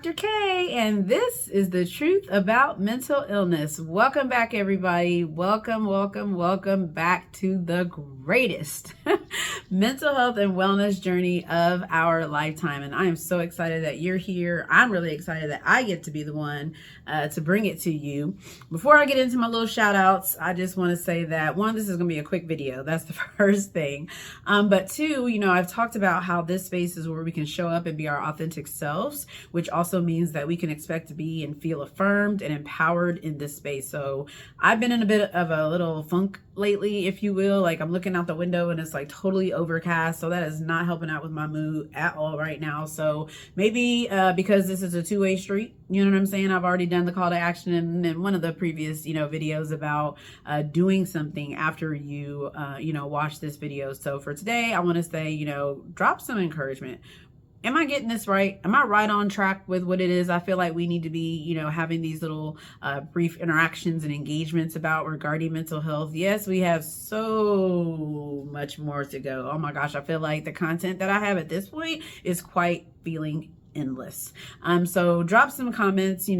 Dr. K, and this is the truth about mental illness. Welcome back, everybody. Welcome back to the greatest mental health and wellness journey of our lifetime. And I am so excited that you're here. I'm really excited that I get to be the one to bring it to you. Before I get into my little shout outs, I just want to say that one, this is going to be a quick video. That's the first thing. But two, I've talked about how this space is where we can show up and be our authentic selves, which also means that we can expect to be and feel affirmed and empowered in this space. So I've been in a bit of a little funk lately, if you will. Like, I'm looking out the window and it's like totally overcast. So that is not helping out with my mood at all right now. So maybe because this is a two-way street, you know what I'm saying? I've already done the call to action in one of the previous, videos about doing something after you, watch this video. So for today, I want to say, drop some encouragement. Am I getting this right? Am I right on track with what it is I feel like we need to be, having these little brief interactions and engagements about regarding mental health? Yes, we have so much more to go. Oh my gosh, I feel like the content that I have at this point is quite feeling endless. So drop some comments, in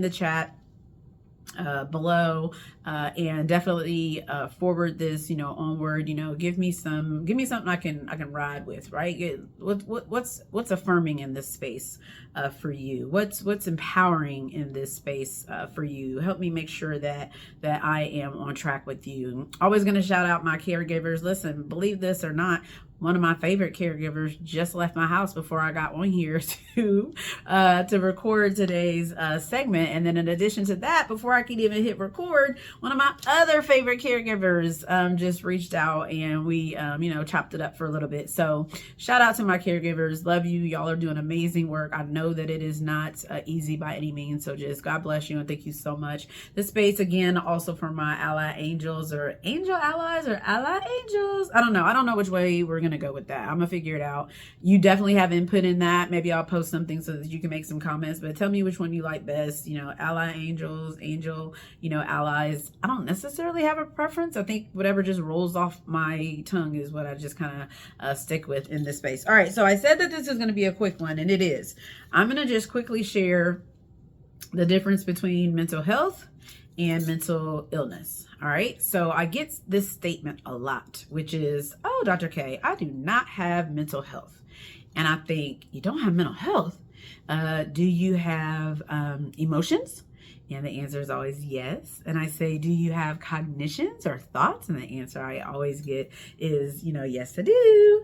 the chat below, and definitely forward this, onward. Give me something I can ride with, right? What's affirming in this space for you? What's empowering in this space for you? Help me make sure that I am on track with you. Always going to shout out my caregivers. Listen, believe this or not, one of my favorite caregivers just left my house before I got on here to record today's segment. And then in addition to that, before I could even hit record, one of my other favorite caregivers just reached out, and we, chopped it up for a little bit. So shout out to my caregivers. Love you. Y'all are doing amazing work. I know that it is not easy by any means. So just God bless you and thank you so much. This space, again, also for my ally angels, or angel allies, or ally angels. I don't know which way we're going to go with that. I'm gonna figure it out. You definitely have input in that. Maybe I'll post something so that you can make some comments, but tell me which one you like best. Ally angels, angel, allies. I don't necessarily have a preference. I think whatever just rolls off my tongue is what I just kind of stick with in this space. All right, so I said that this is going to be a quick one, and it is. I'm going to just quickly share the difference between mental health and mental illness. All right. So I get this statement a lot, which is, oh, Dr. K, I do not have mental health. And I think, you don't have mental health? Do you have emotions? And the answer is always yes. And I say, do you have cognitions or thoughts? And the answer I always get is, yes, I do.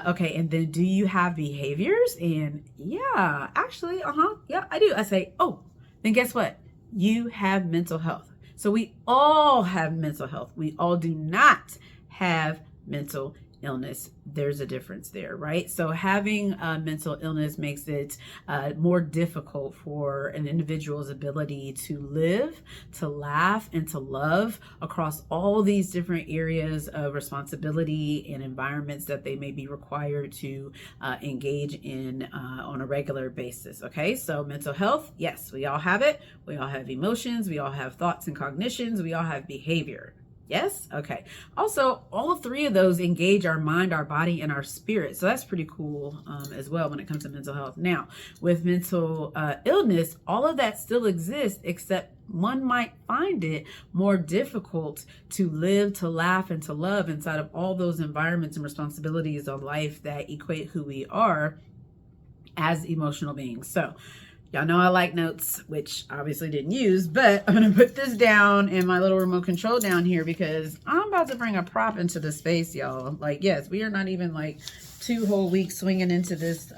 Okay. And then do you have behaviors? And yeah, actually, yeah, I do. I say, oh, then guess what? You have mental health. So we all have mental health. We all do not have mental illness. There's a difference there, right? So having mental illness makes it more difficult for an individual's ability to live, to laugh, and to love across all these different areas of responsibility and environments that they may be required to engage in on a regular basis. Okay, so mental health, yes, we all have it. We all have emotions. We all have thoughts and cognitions. We all have behavior. Yes? Okay. Also, all three of those engage our mind, our body, and our spirit. So that's pretty cool as well when it comes to mental health. Now, with mental illness, all of that still exists, except one might find it more difficult to live, to laugh, and to love inside of all those environments and responsibilities of life that equate who we are as emotional beings. So y'all know I like notes, which I obviously didn't use, but I'm going to put this down in my little remote control down here because I'm about to bring a prop into the space, y'all. Like, yes, we are not even like 2 whole weeks swinging into this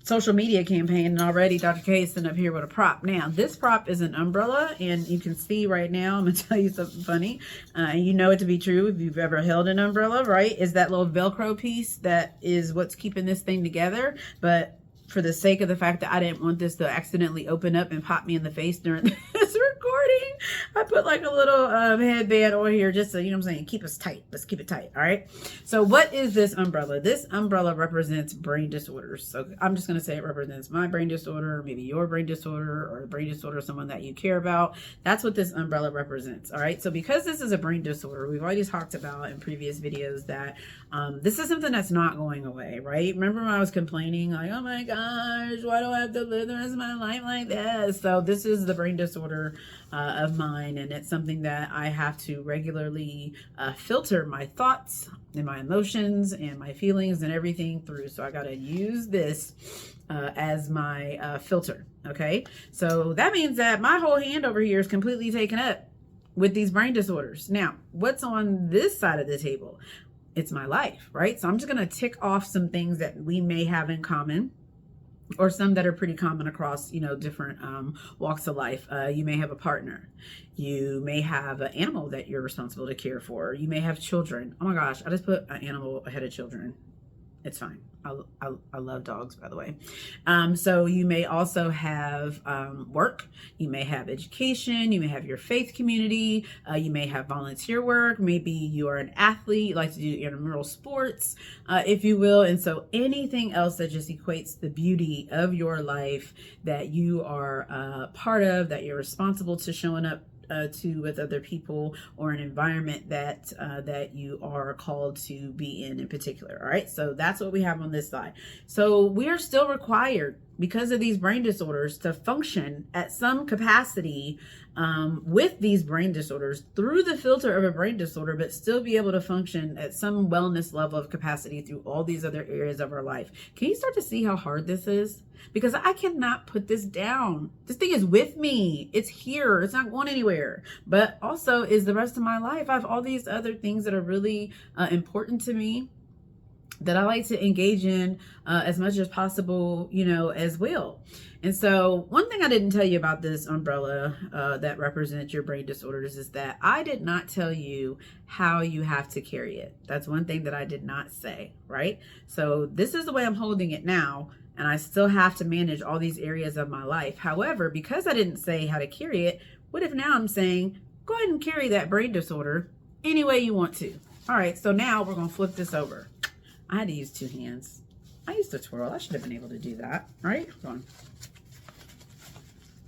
social media campaign, and already Dr. K is sitting up here with a prop. Now, this prop is an umbrella, and you can see right now, I'm going to tell you something funny, and you know it to be true if you've ever held an umbrella, right? Is that little Velcro piece that is what's keeping this thing together, but for the sake of the fact that I didn't want this to accidentally open up and pop me in the face during this recording, I put put like a little headband on here just so, you know what I'm saying, keep us tight. Let's keep it tight. All right. So what is this umbrella? This umbrella represents brain disorders. So I'm just going to say it represents my brain disorder, or maybe your brain disorder, or the brain disorder of someone that you care about. That's what this umbrella represents. All right. So because this is a brain disorder, we've already talked about in previous videos that this is something that's not going away, right? Remember when I was complaining like, oh my gosh, why do I have to live the rest of my life like this? So this is the brain disorder of mine, and it's something that I have to regularly filter my thoughts and my emotions and my feelings and everything through. So I got to use this as my filter. Okay. So that means that my whole hand over here is completely taken up with these brain disorders. Now, what's on this side of the table? It's my life, right? So I'm just going to tick off some things that we may have in common, or some that are pretty common across, you know, different walks of life. You may have a partner. You may have an animal that you're responsible to care for. You may have children. Oh my gosh, I just put an animal ahead of children. It's fine. I love dogs, by the way. So you may also have work. You may have education. You may have your faith community. You may have volunteer work. Maybe you are an athlete. You like to do intramural sports, if you will. And so anything else that just equates the beauty of your life that you are part of, that you're responsible to showing up to with other people, or an environment that that you are called to be in particular. All right, so that's what we have on this side. So we are still required, because of these brain disorders, to function at some capacity with these brain disorders through the filter of a brain disorder, but still be able to function at some wellness level of capacity through all these other areas of our life. Can you start to see how hard this is? Because I cannot put this down. This thing is with me. It's here. It's not going anywhere. But also is the rest of my life. I have all these other things that are really important to me, that I like to engage in as much as possible, you know, as well. And so one thing I didn't tell you about this umbrella that represents your brain disorders is that I did not tell you how you have to carry it. That's one thing that I did not say, right? So this is the way I'm holding it now, and I still have to manage all these areas of my life. However, because I didn't say how to carry it, what if now I'm saying, go ahead and carry that brain disorder any way you want to. All right, so now we're going to flip this over. I had to use two hands. I used to twirl. I should have been able to do that, right? Hold on.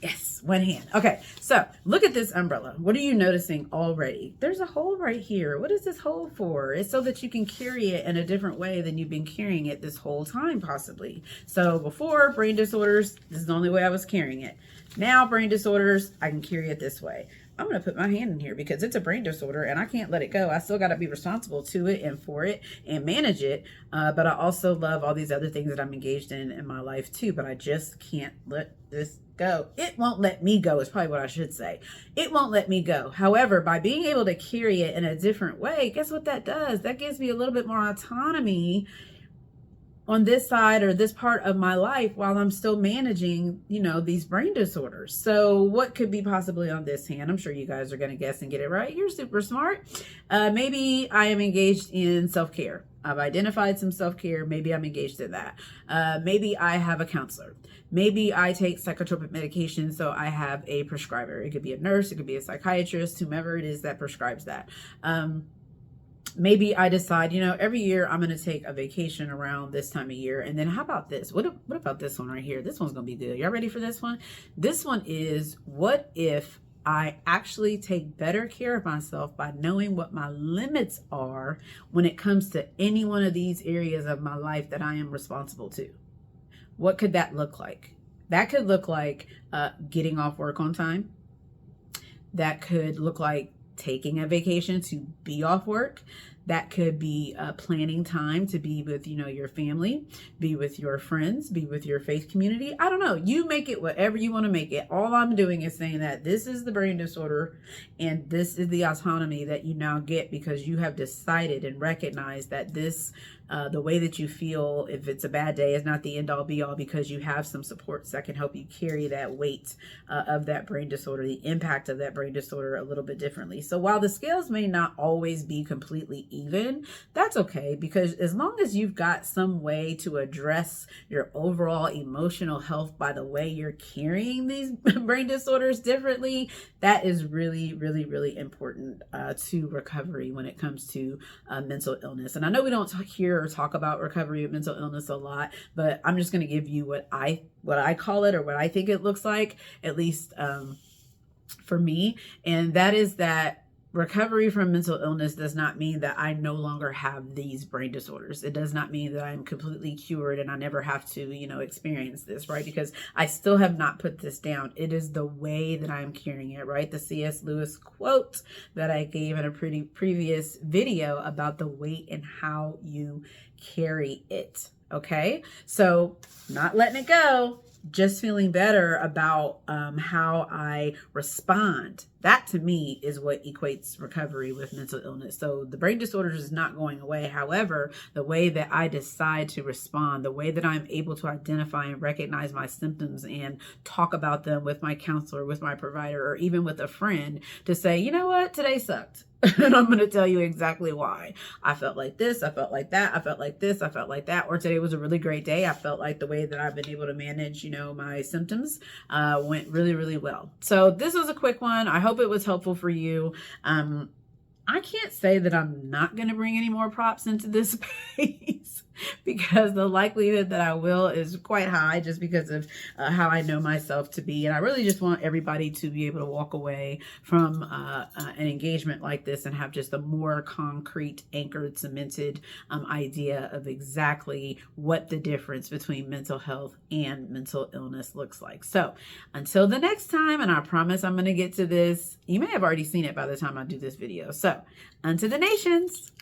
Yes, one hand. Okay, so look at this umbrella. What are you noticing already? There's a hole right here. What is this hole for? It's so that you can carry it in a different way than you've been carrying it this whole time, possibly. So before, brain disorders, this is the only way I was carrying it. Now, brain disorders, I can carry it this way. I'm going to put my hand in here because it's a brain disorder and I can't let it go. I still got to be responsible to it and for it and manage it. But I also love all these other things that I'm engaged in my life too. But I just can't let this go. It won't let me go is probably what I should say. It won't let me go. However, by being able to carry it in a different way, guess what that does? That gives me a little bit more autonomy on this side or this part of my life while I'm still managing, you know, these brain disorders. So what could be possibly on this hand? I'm sure you guys are going to guess and get it right. You're super smart. Maybe I am engaged in self-care. I've identified some self-care. Maybe I'm engaged in that. Maybe I have a counselor. Maybe I take psychotropic medication, so I have a prescriber. It could be a nurse. It could be a psychiatrist, whomever it is that prescribes that. Maybe I decide, you know, every year I'm going to take a vacation around this time of year. And then how about this? What about this one right here? This one's going to be good. Y'all ready for this one? This one is, what if I actually take better care of myself by knowing what my limits are when it comes to any one of these areas of my life that I am responsible to? What could that look like? That could look like getting off work on time. That could look like taking a vacation to be off work. That could be planning time to be with, you know, your family, be with your friends, be with your faith community. I don't know. You make it whatever you want to make it. All I'm doing is saying that this is the brain disorder and this is the autonomy that you now get because you have decided and recognized that this, the way that you feel, if it's a bad day, is not the end all be all, because you have some supports that can help you carry that weight of that brain disorder, the impact of that brain disorder a little bit differently. So while the scales may not always be completely even, that's okay, because as long as you've got some way to address your overall emotional health by the way you're carrying these brain disorders differently, that is really, really, really important to recovery when it comes to mental illness. And I know we don't talk about recovery of mental illness a lot, but I'm just going to give you what I call it, or what I think it looks like, at least for me. And that is that recovery from mental illness does not mean that I no longer have these brain disorders. It does not mean that I'm completely cured and I never have to, experience this, right? Because I still have not put this down. It is the way that I'm carrying it, right? The C.S. Lewis quote that I gave in a previous video about the weight and how you carry it. Okay. So not letting it go, just feeling better about how I respond. That to me is what equates recovery with mental illness. So the brain disorders is not going away. However, the way that I decide to respond, the way that I'm able to identify and recognize my symptoms and talk about them with my counselor, with my provider, or even with a friend to say, you know what, today sucked. And I'm going to tell you exactly why. I felt like this, I felt like that, I felt like this, I felt like that, or today was a really great day. I felt like the way that I've been able to manage, my symptoms went really, really well. So this was a quick one. I hope it was helpful for you. I can't say that I'm not going to bring any more props into this space because the likelihood that I will is quite high, just because of how I know myself to be. And I really just want everybody to be able to walk away from an engagement like this and have just a more concrete, anchored, cemented idea of exactly what the difference between mental health and mental illness looks like. So until the next time, and I promise I'm going to get to this. You may have already seen it by the time I do this video. So unto the nations.